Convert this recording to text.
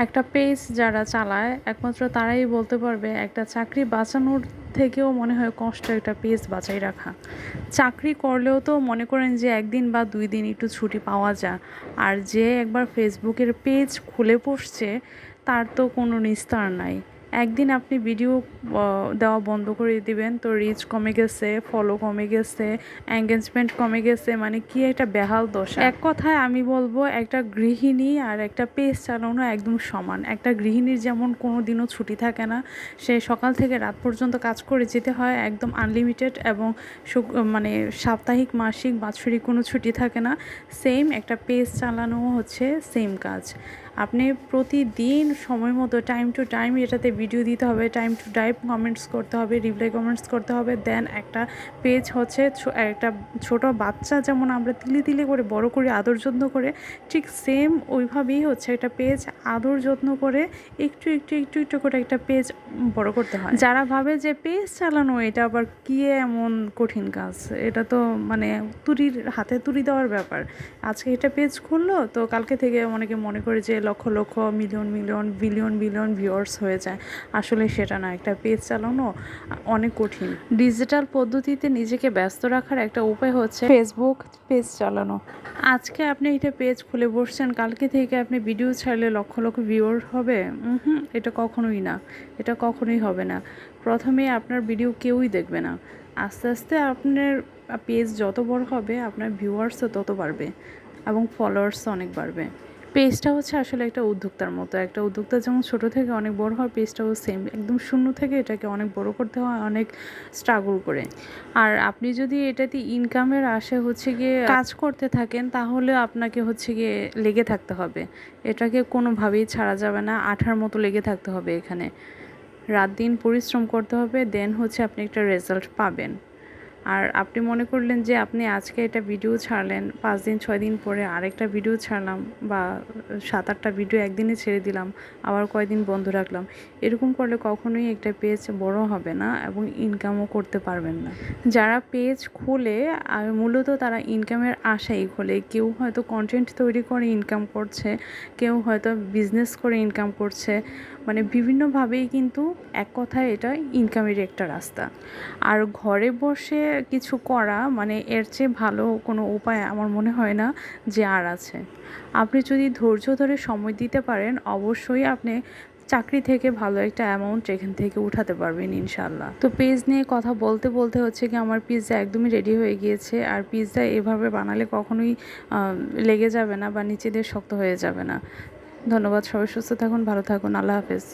একটা পেজ যারা চালায় একমাত্র তারাই বলতে পারবে একটা চাকরি বাঁচানোর থেকেও মনে হয় কষ্ট একটা পেজ বাঁচাই রাখা। চাকরি করলেও তো মনে করেন যে 1 দিন বা 2 দিন একটু ছুটি পাওয়া যায়, আর যে একবার ফেসবুকের পেজ খুলে বসছে তার তো কোনো নিস্তার নাই। একদিন আপনি ভিডিও দেওয়া বন্ধ করে দিবেন তো রিচ কমে গেছে, ফলো কমে গেছে, এঙ্গেজমেন্ট কমে গেছে, মানে কি একটা বেহাল দশা। এক কথায় আমি বলবো একটা গৃহিণী আর একটা পেজ চালানো একদম সমান। একটা গৃহিণীর যেমন কোনো দিনও ছুটি থাকে না, সে সকাল থেকে রাত পর্যন্ত কাজ করে যেতে হয় একদম আনলিমিটেড, এবং মানে সাপ্তাহিক, মাসিক, বাৎসরিক কোনো ছুটি থাকে না। সেম একটা পেজ চালানো হচ্ছে সেম কাজ। আপনি প্রতিদিন সময় মতো টাইম টু টাইম এটাতে ভিডিও দিতে হবে, টাইম টু টাইম কমেন্টস করতে হবে, রিপ্লাই কমেন্টস করতে হবে। দেন একটা পেজ হচ্ছে একটা ছোট বাচ্চা যেমন আমরা তিলে তিলে করে বড় করে আদর যত্ন করে, ঠিক সেম ওইভাবেই হচ্ছে একটা পেজ আদর যত্ন করে একটু একটু একটু একটু করে একটা পেজ বড় করতে হয়। যারা ভাবে যে পেজ চালানো এটা আবার কি এমন কঠিন কাজ, এটা তো মানে হাতে তুড়ি দেওয়ার ব্যাপার। আজকে এটা পেজ খুললো তো কালকে থেকে অনেকে মনে করে যে lakh lakh, million million, billion billion viewers হয়ে যায়। আসলে সেটা না, একটা পেজ চালানো অনেক কঠিন। ডিজিটাল পদ্ধতিতে নিজেকে ব্যস্ত রাখার একটা উপায় হচ্ছে ফেসবুক পেজ চালানো। আজকে আপনি এটা পেজ খুলে বসছেন, কালকে থেকে আপনি ভিডিও ছাড়লে লক্ষ লক্ষ ভিউয়ার হবে? এটা কখনোই না, এটা কখনোই হবে না। প্রথমে আপনার ভিডিও কেউই দেখবে না। আস্তে আস্তে আপনার পেজ যত বড় হবে আপনার ভিউয়ার্সও তত বাড়বে এবং ফলোয়ার্সও অনেক বাড়বে। পেজটা হচ্ছে আসলে একটা উদ্যোক্তার মতো। একটা উদ্যোক্তা যেমন ছোটো থেকে অনেক বড় হয়, পেজটাও সেম একদম শূন্য থেকে এটাকে অনেক বড় করতে হয় অনেক স্ট্রাগল করে। আর আপনি যদি এটাতে ইনকামের আশায় হচ্ছে গিয়ে কাজ করতে থাকেন তাহলে আপনাকে হচ্ছে গিয়ে লেগে থাকতে হবে। এটাকে কোনোভাবেই ছাড়া যাবে না, আঠার মতো লেগে থাকতে হবে এখানে। রাত দিন পরিশ্রম করতে হবে, দেন হচ্ছে আপনি একটা রেজাল্ট পাবেন। আর আপনি মনে করলেন যে আপনি আজকে একটা ভিডিও ছাড়লেন, 5 দিন 6 দিন পরে আরেকটা ভিডিও ছাড়লাম, বা 7-8টা ভিডিও একদিনে ছেড়ে দিলাম, আবার কয়েকদিন বন্ধ রাখলাম, এরকম করলে কখনোই একটা পেজ বড় হবে না এবং ইনকামও করতে পারবেন না। যারা পেজ খোলে আর মূলত তারা ইনকামের আশাই খোলে। কেউ হয়তো কন্টেন্ট তৈরি করে ইনকাম করছে, কেউ হয়তো বিজনেস করে ইনকাম করছে, মানে বিভিন্নভাবেই কিন্তু এক কথায় এটা ইনকামের একটা রাস্তা। আর ঘরে বসে কিছু করা মানে এর চেয়ে ভালো কোনো উপায় আমার মনে হয় না যে আর আছে। আপনি যদি ধৈর্য ধরে সময় দিতে পারেন অবশ্যই আপনি চাকরি থেকে ভালো একটা অ্যামাউন্ট এখান থেকে উঠাতে পারবেন ইনশাল্লাহ। তো পেজ নিয়ে কথা বলতে বলতে হচ্ছে কি আমার পিৎজা একদমই রেডি হয়ে গিয়েছে। আর পিৎজা এভাবে বানালে কখনোই লেগে যাবে না বা নিচে দিয়ে শক্ত হয়ে যাবে না। ধন্যবাদ, সবাই সুস্থ থাকুন, ভালো থাকুন, আল্লাহ হাফেজ।